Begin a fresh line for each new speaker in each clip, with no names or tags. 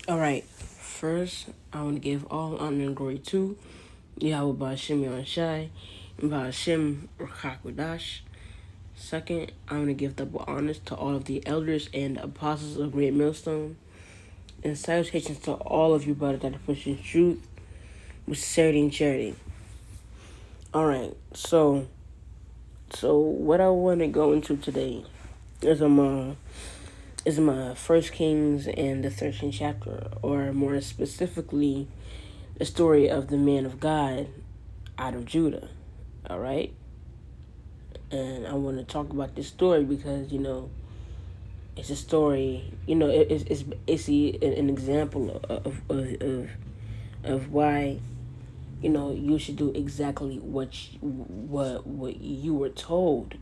All right. First, I want to give all honor and glory to Yahweh Ba'Shem Yahushai and Ba'Shem Rakakwadash. Second, I want to give double honors to all of the elders and apostles of Great Millstone. And salutations to all of you brothers that are pushing truth with sincerity and charity. All right. So what I want to go into today is my First Kings and the 13th chapter, or more specifically, the story of the man of God out of Judah. All right, and I want to talk about this story because it's a story. It's an example of why you should do exactly what you were told.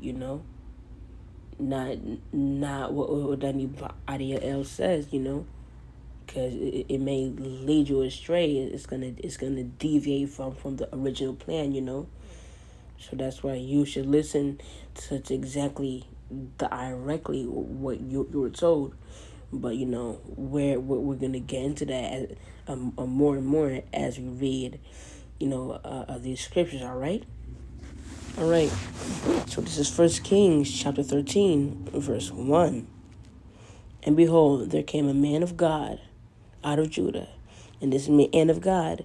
Not not what anybody else says. Because it may lead you astray. It's gonna deviate from the original plan. So that's why you should listen to exactly directly what you were told. But we're gonna get into that more and more as we read these scriptures. All right. So this is First Kings chapter 13, verse 1. And behold, there came a man of God out of Judah, and this man of God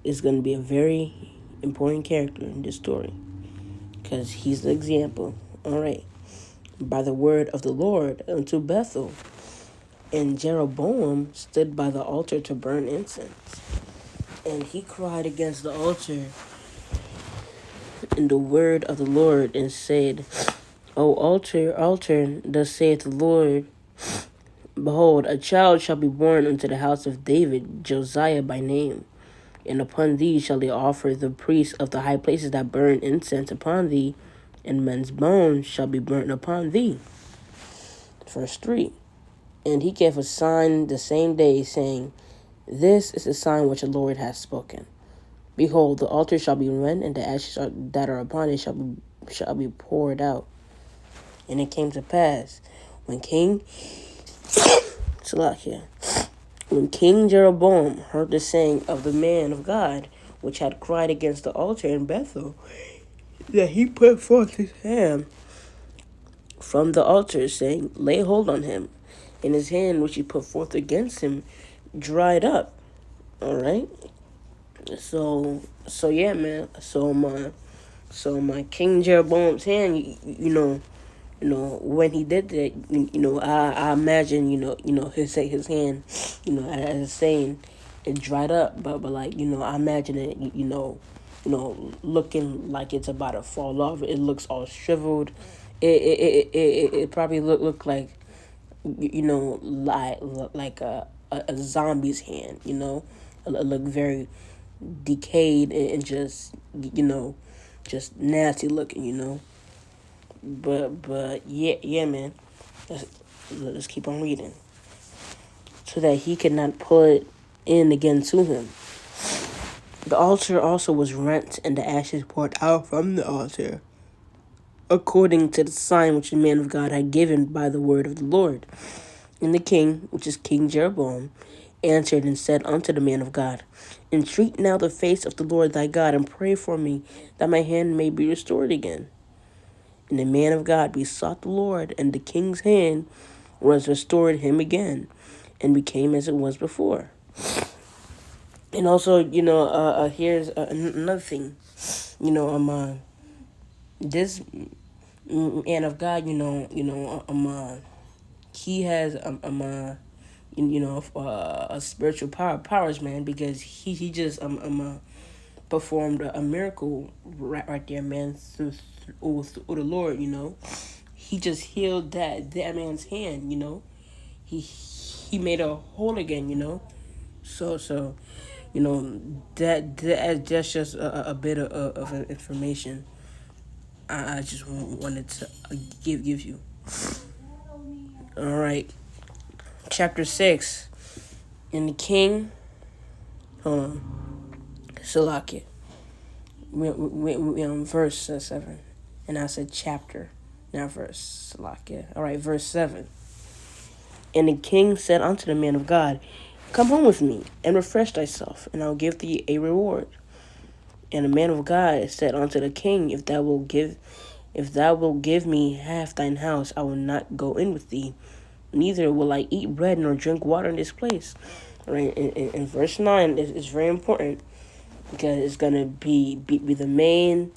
is going to be a very important character in this story because he's the example. All right. By the word of the Lord unto Bethel, and Jeroboam stood by the altar to burn incense. And he cried against the altar in the word of the Lord and said, O altar, altar, thus saith the Lord, behold, a child shall be born unto the house of David, Josiah by name. And upon thee shall they offer the priests of the high places that burn incense upon thee, and men's bones shall be burnt upon thee. Verse 3. And he gave a sign the same day, saying, This is the sign which the Lord hath spoken. Behold, the altar shall be rent, and the ashes that are upon it shall be poured out. And it came to pass, when King Salakia, when King Jeroboam heard the saying of the man of God, which had cried against the altar in Bethel, that he put forth his hand from the altar, saying, Lay hold on him. And his hand which he put forth against him dried up. All right. So yeah, man. So my King Jeroboam's hand, when he did that, I imagine, his hand, as a saying, it dried up, but like, I imagine it, looking like it's about to fall off. It looks all shriveled. It probably look like, like a zombie's hand. It look very decayed and just just nasty looking. But yeah, man. Let's keep on reading. So that he could not put in again to him. The altar also was rent, and the ashes poured out from the altar, according to the sign which the man of God had given by the word of the Lord. And the king, which is King Jeroboam, answered and said unto the man of God, Entreat now the face of the Lord thy God, and pray for me, that my hand may be restored again. And the man of God besought the Lord, and the king's hand was restored him again, and became as it was before. And also, here's another thing. This man of God, he has a spiritual powers, man, because he just performed a miracle right there, man, through the Lord. He just healed that man's hand. He made her whole again. So that's just a bit of information I just wanted to give you. All right, chapter 6. And the king, hold on, Salakia. We on verse 7, and I said chapter, not verse. Salakia. All right, verse 7. And the king said unto the man of God, Come home with me, and refresh thyself, and I will give thee a reward. And the man of God said unto the king, if thou wilt give me half thine house, I will not go in with thee, neither will I eat bread nor drink water in this place. All right, in verse 9 is very important, because it's gonna be the main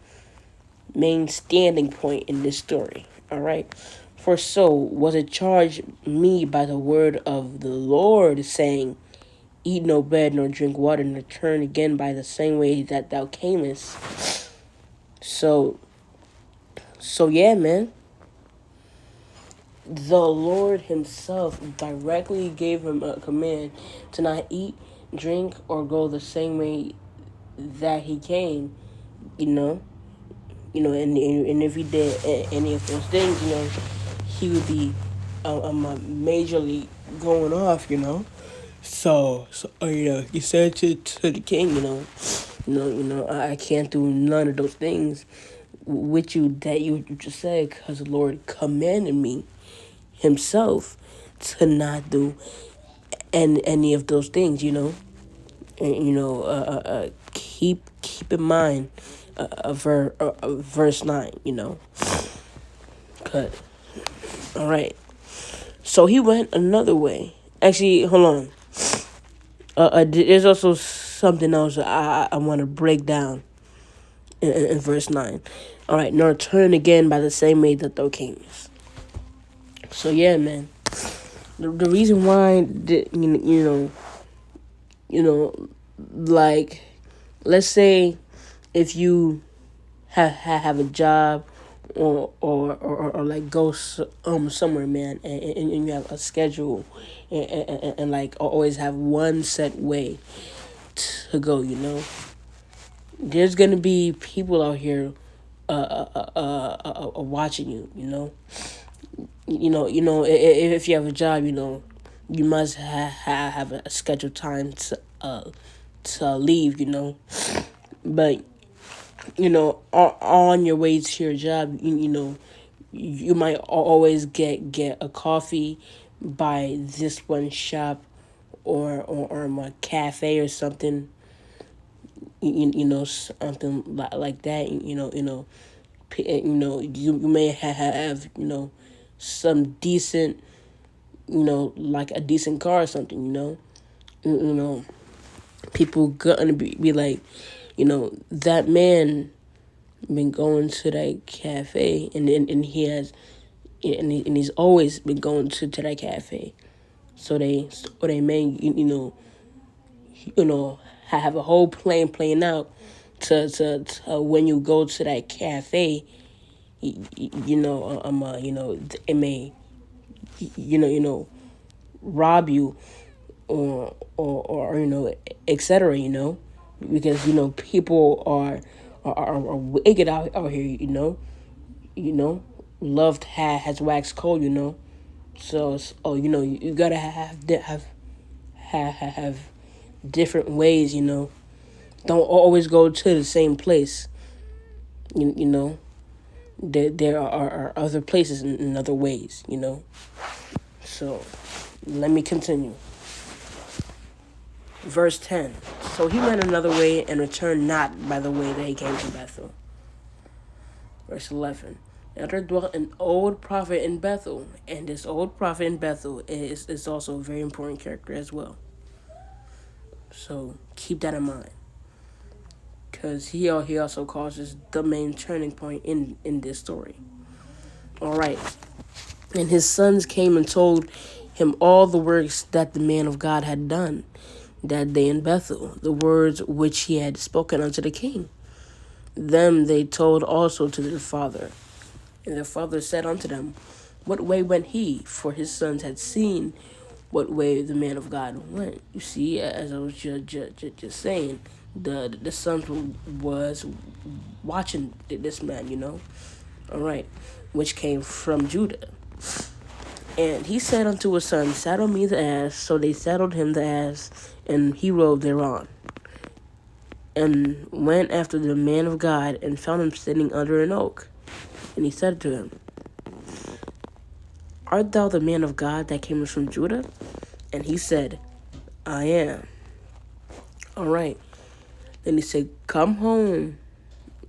standing point in this story. All right. For so was it charged me by the word of the Lord, saying, eat no bread nor drink water, and return again by the same way that thou camest. So yeah, man. The Lord himself directly gave him a command to not eat, drink, or go the same way that he came, you know. And if he did any of those things, he would be majorly going off, So he said to the king, I can't do none of those things with you that you just said, because the Lord commanded me himself to not do any of those things, And, keep in mind verse 9, Cut. All right. So he went another way. Actually, hold on. There's also something else I want to break down in verse 9. All right. Nor turn again by the same way that thou camest. So yeah, man. The reason why, like, let's say if you have a job or like go somewhere, man, and you have a schedule and like always have one set way to go, there's gonna be people out here watching you, if you have a job, you must have a scheduled time to leave, but on your way to your job, you might always get a coffee by this one shop or a cafe or something, something like that. You may have some decent, like a decent car or something, people gonna be like, that man been going to that cafe, and he has, and he's always been going to that cafe. So they may, have a whole plan playing out to when you go to that cafe, it may, rob you or etc. Because people are wicked out here. Love has waxed cold. So you gotta have different ways. Don't always go to the same place. There are other places and other ways. So let me continue. Verse 10. So he went another way and returned not by the way that he came to Bethel. Verse 11. Now there dwelt an old prophet in Bethel, and this old prophet in Bethel is also a very important character as well. So keep that in mind, because he also causes the main turning point in this story. All right. And his sons came and told him all the works that the man of God had done that day in Bethel, the words which he had spoken unto the king. Them they told also to their father. And their father said unto them, what way went he? For his sons had seen what way the man of God went. You see, as I was just saying, the sons was watching this man, All right, which came from Judah. And he said unto his son, saddle me the ass. So they saddled him the ass, and he rode thereon, and went after the man of God, and found him sitting under an oak. And he said to him, art thou the man of God that came from Judah? And he said, I am. All right. Then he said, come home.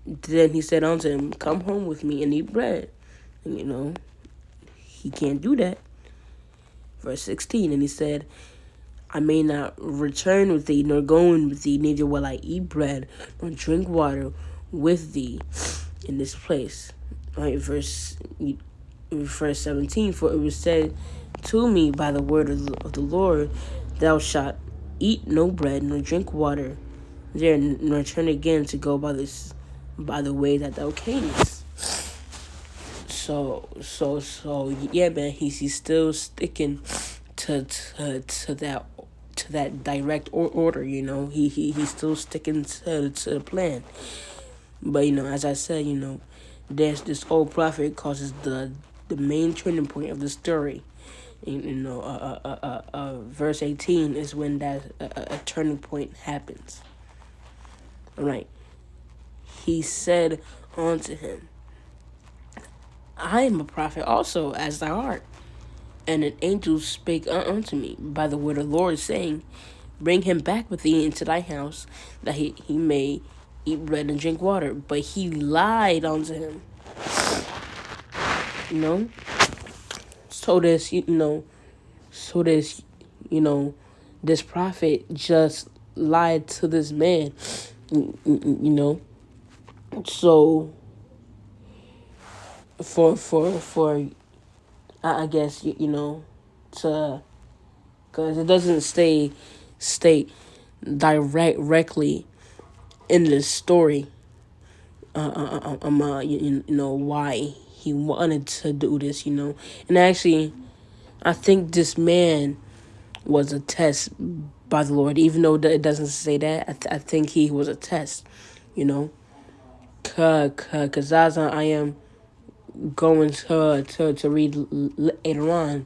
Then he said unto him, come home with me and eat bread. And he can't do that. Verse 16, and he said, I may not return with thee, nor go in with thee, neither will I eat bread, nor drink water with thee in this place. All right, verse 17, for it was said to me by the word of the Lord, thou shalt eat no bread, nor drink water there, nor turn again to go by the way that thou camest. So yeah, man, he's still sticking to that direct order. He's still sticking to the plan. But as I said, there's this old prophet causes the main turning point of the story. Verse 18 is when that a turning point happens. All right. He said unto him, I am a prophet also, as thou art. And an angel spake unto me by the word of the Lord, saying, bring him back with thee into thy house, that he may eat bread and drink water. But he lied unto him. So this prophet just lied to this man. So for I guess to, because it doesn't state directly in this story why he wanted to do this, and actually I think this man was a test by the Lord, even though it doesn't say that. I think he was a test, because as I am going to read later on,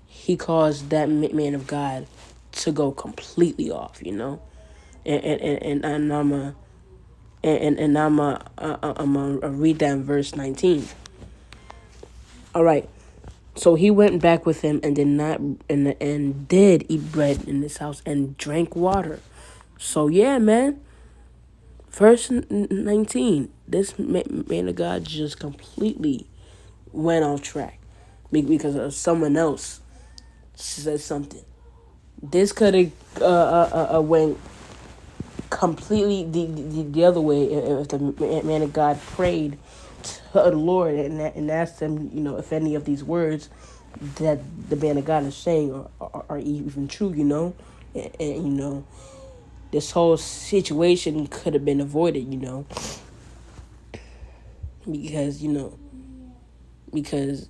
he caused that man of God to go completely off, and I'm a read that in verse 19. All right. So he went back with him and did not and did eat bread in his house and drank water. So yeah, man. Verse 19. This man of God just completely went off track because of someone else said something. This could have went completely the other way if the man of God prayed to the Lord and asked him, if any of these words that the man of God is saying are even true, and this whole situation could have been avoided, because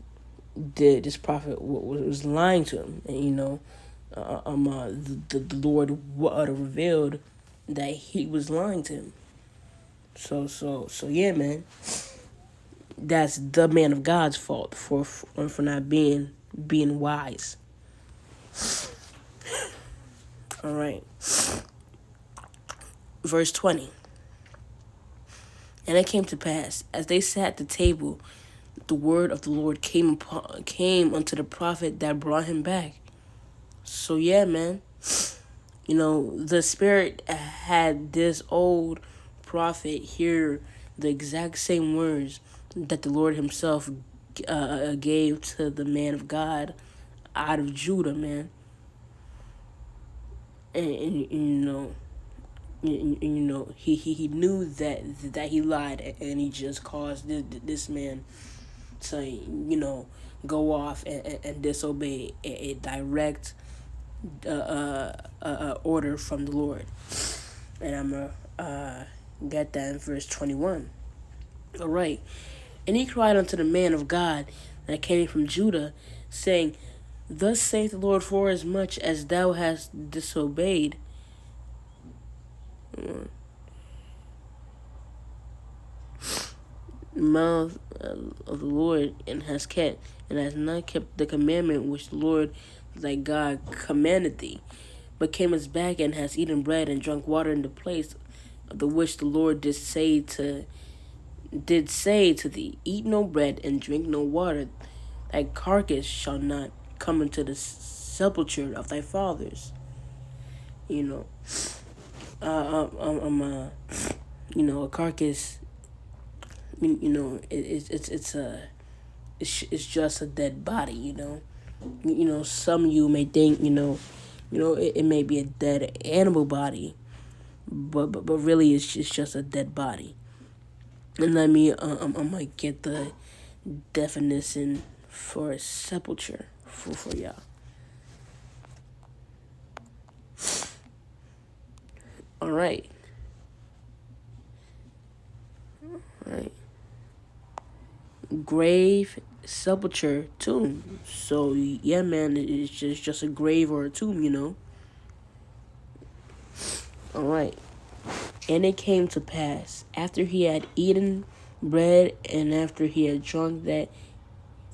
this prophet was lying to him, and the Lord would have revealed that he was lying to him. So yeah, man. That's the man of God's fault for not being wise. All right. Verse 20. And it came to pass, as they sat at the table, the word of the Lord came unto the prophet that brought him back. So yeah, man. The Spirit had this old prophet hear the exact same words that the Lord himself gave to the man of God out of Judah, man. And he knew that he lied, and he just caused this man to go off and disobey a direct order from the Lord. And I'm gonna get that in verse 21. All right. And he cried unto the man of God that came from Judah, saying, thus saith the Lord, forasmuch as thou hast disobeyed the mouth of the Lord, and has not kept the commandment which the Lord thy God commanded thee, but camest back and hast eaten bread and drunk water in the place of the which the Lord did say to thee, eat no bread and drink no water, thy carcass shall not come into the sepulchre of thy fathers. You know, a carcass. It's just a dead body. Some of you may think, it may be a dead animal body, but really it's just a dead body. And let me I might get the definition for sepulture for y'all. All right, all right. Grave, sepulture, tomb. So yeah, man, it's just a grave or a tomb. All right. And it came to pass, after he had eaten bread and after he had drunk, that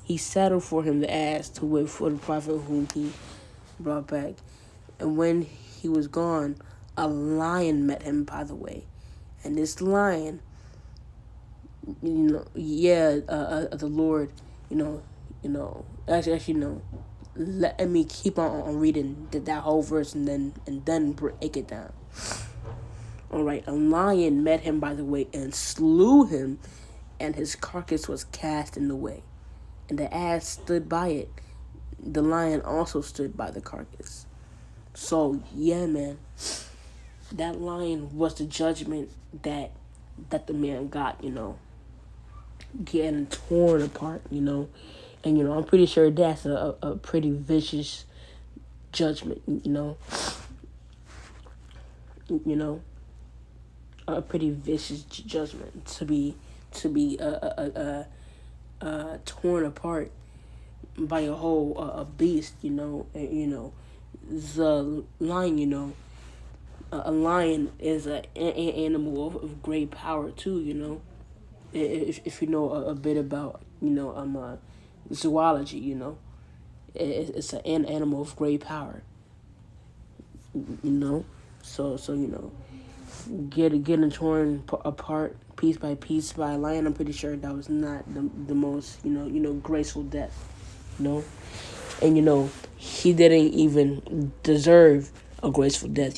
he saddled for him the ass to wait for the prophet whom he brought back. And when he was gone, a lion met him by the way. And this lion, the Lord, actually, no. Let me keep on reading that whole verse and then break it down. All right, a lion met him by the way and slew him, and his carcass was cast in the way. And the ass stood by it. The lion also stood by the carcass. So yeah, man, that lion was the judgment that the man got. Getting torn apart. And I'm pretty sure that's a pretty vicious judgment. A pretty vicious judgment to be torn apart by a whole beast. The lion. A lion is an animal of great power too. If you know a bit about zoology, it's an animal of great power. So getting torn apart piece by piece by a lion. I'm pretty sure that was not the most graceful death. And he didn't even deserve a graceful death.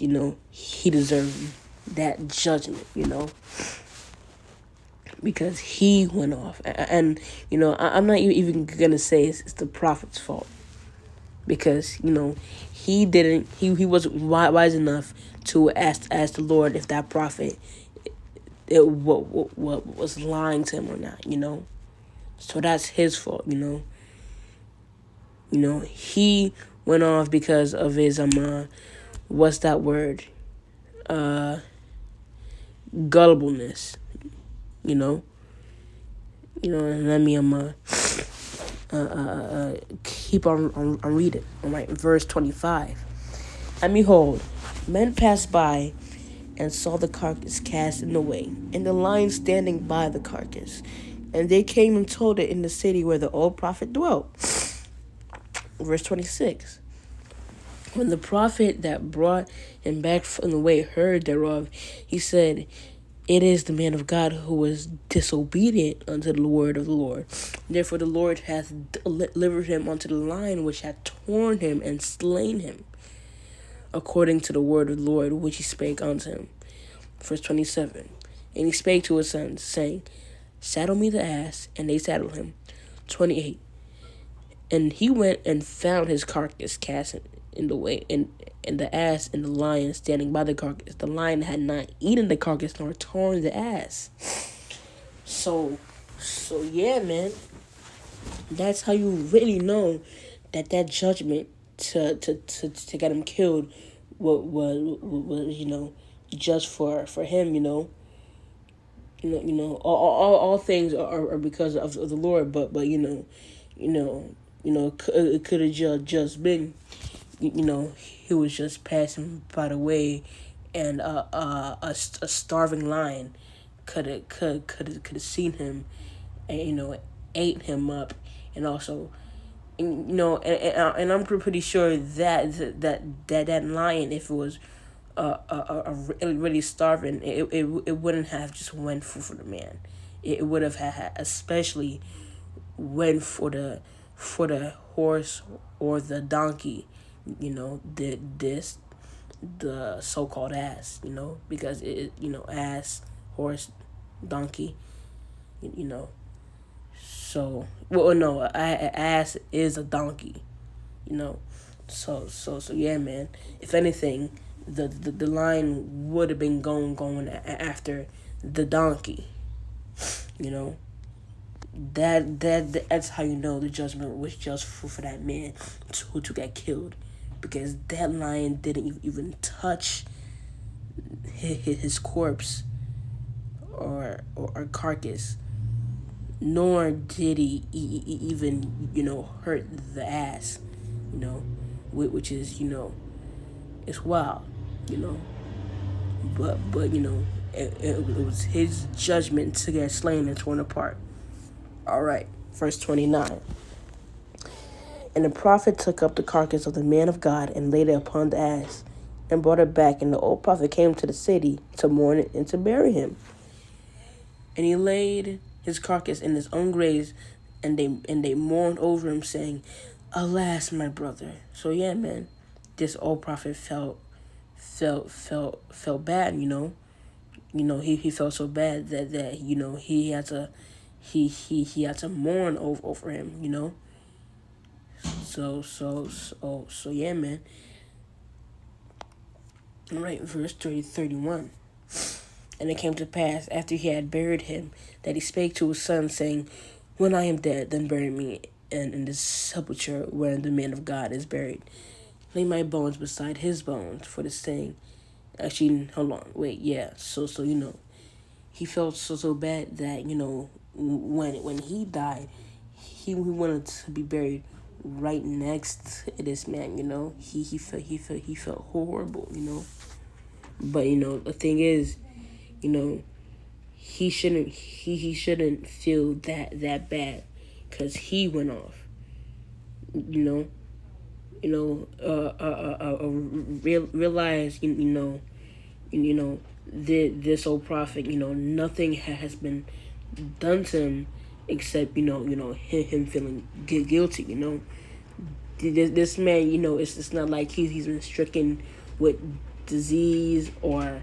He deserved that judgment. Because he went off, and I'm not even gonna say it's the prophet's fault, because he didn't he wasn't wise enough to ask the Lord if that prophet what was lying to him or not. So that's his fault. He went off because of his what's that word, gullibleness. And let me keep on reading. All right, verse 25. And behold, men passed by and saw the carcass cast in the way, and the lion standing by the carcass. And they came and told it in the city where the old prophet dwelt. Verse 26. When the prophet that brought him back from the way heard thereof, he said, it is the man of God who was disobedient unto the word of the Lord. Therefore the Lord hath delivered him unto the lion, which hath torn him and slain him, according to the word of the Lord, which he spake unto him. Verse 27. And he spake to his sons, saying, saddle me the ass, and they saddled him. 28. And he went and found his carcass cast in the way, and the ass and the lion standing by the carcass. The lion had not eaten the carcass nor torn the ass. So yeah, man. That's how you really know that judgment to get him killed was just for him. All things are because of the Lord, but it could have just been, he was just passing by the way, and a starving lion could have seen him, and ate him up, and also, and I'm pretty sure that lion, if it was really starving, it wouldn't have just went for the man. It would have had, especially went for the horse or the donkey. This the so-called ass, because ass, horse, donkey, you know. So, well, no, a ass is a donkey, you know. So yeah, man. If anything, the line would have been going after the donkey, you know. That's how you know the judgment was just for that man to get killed, because that lion didn't even touch his corpse or carcass, nor did he even hurt the ass, you know, which is it's wild, you know, but it was his judgment to get slain and torn apart. All right, verse 29. And the prophet took up the carcass of the man of God and laid it upon the ass and brought it back. And the old prophet came to the city to mourn it and to bury him. And he laid his carcass in his own graves, and they mourned over him, saying, "Alas, my brother." So yeah, man, this old prophet felt bad, he felt so bad that he had to mourn over him, So yeah, man. All right, verse 31. And it came to pass, after he had buried him, that he spake to his son, saying, "When I am dead, then bury me in this sepulchre wherein the man of God is buried. Lay my bones beside his bones, for the saying." Actually, hold on, wait, yeah. So he felt so bad that when he died, he wanted to be buried right next to this man. He felt horrible. But the thing is, he shouldn't feel that bad, because he went off. Realize this old prophet, nothing has been done to him except him feeling guilty. This man, it's not like he's been stricken with disease or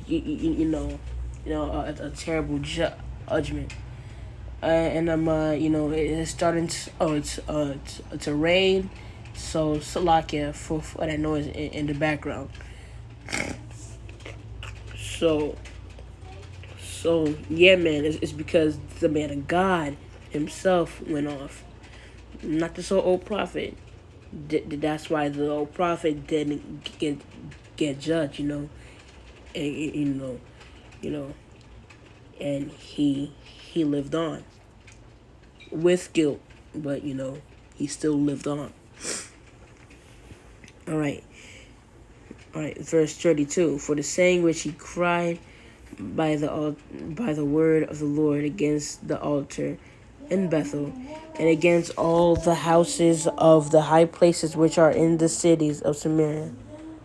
a terrible judgment. And I'm it's starting to rain, so Salakia for that noise in the background. So yeah, man, it's because the man of God himself went off, not this old prophet. That's why the old prophet didn't get judged, and you know, and he lived on with guilt, but he still lived on. All right, verse 32. For the saying which he cried by the word of the Lord against the altar in Bethel, and against all the houses of the high places which are in the cities of Samaria,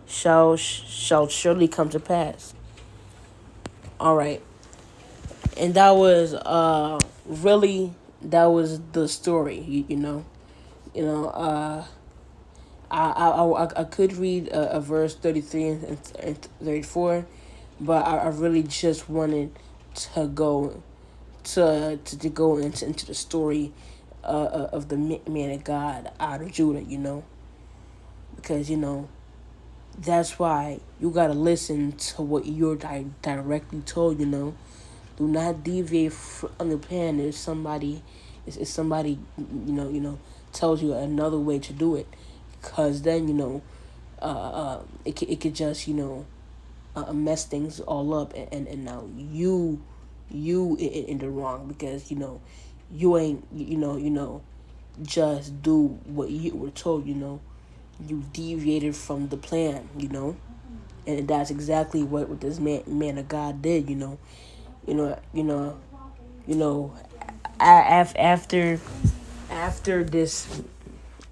shall surely come to pass. All right, and that was really, that was the story. You know. I could read a verse 33 and 34, but I really just wanted to go to go into the story of the man of God out of Judah, because that's why you gotta listen to what you're directly told. Do not deviate from the plan if somebody tells you another way to do it, because then it could just mess things all up, and now you in the wrong, because you ain't just do what you were told. You deviated from the plan, and that's exactly what this man of God did. You know you know you know after this,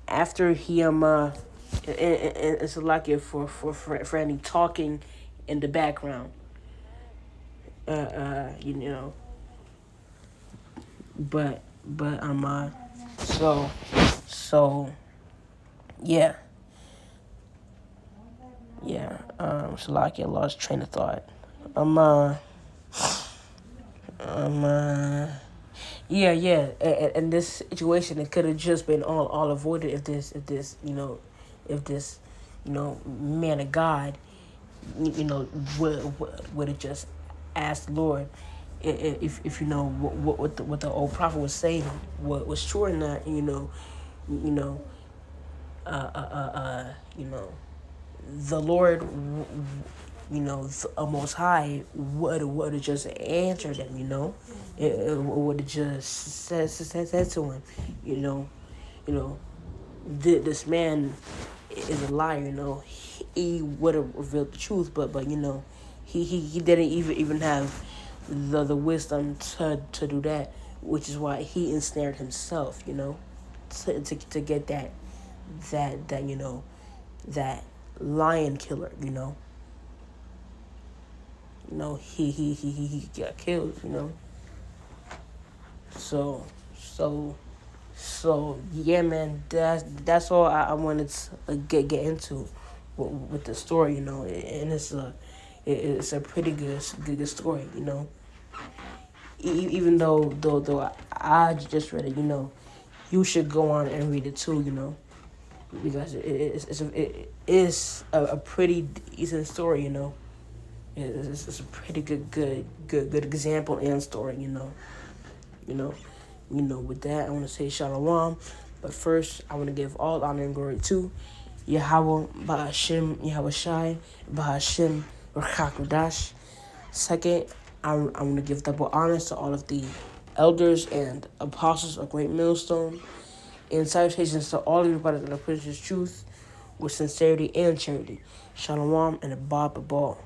after he it's like it for any talking in the background, but so yeah, Yeah, Shalakia lost train of thought. Um, uh, um, uh, yeah. In this situation, it could have just been all avoided if this, man of God, would have just asked the Lord if what the old prophet was saying, what was true or not, you know, you know, the Lord, the Most High would have just answered him, it would have just said to him, you know, you know, this man is a liar, he would have revealed the truth, but he didn't even have the wisdom to do that, which is why he ensnared himself, to get that lion killer, he got killed, so so yeah, man, that's all I wanted to get into with the story, and it's a pretty good story, even though I just read it, you should go on and read it too, because it is a pretty decent story, it's a pretty good example and story, you know. With that, I want to say shalom. But first, I want to give all honor and glory to Yahweh, Ba'ashim, Yahweh Shai, Ba'ashim, Rakakudash. Second, I want to give double honors to all of the elders and apostles of Great Millstone. And salutations to all everybody that preaches truth with sincerity and charity. Shalom and a Bob Ball.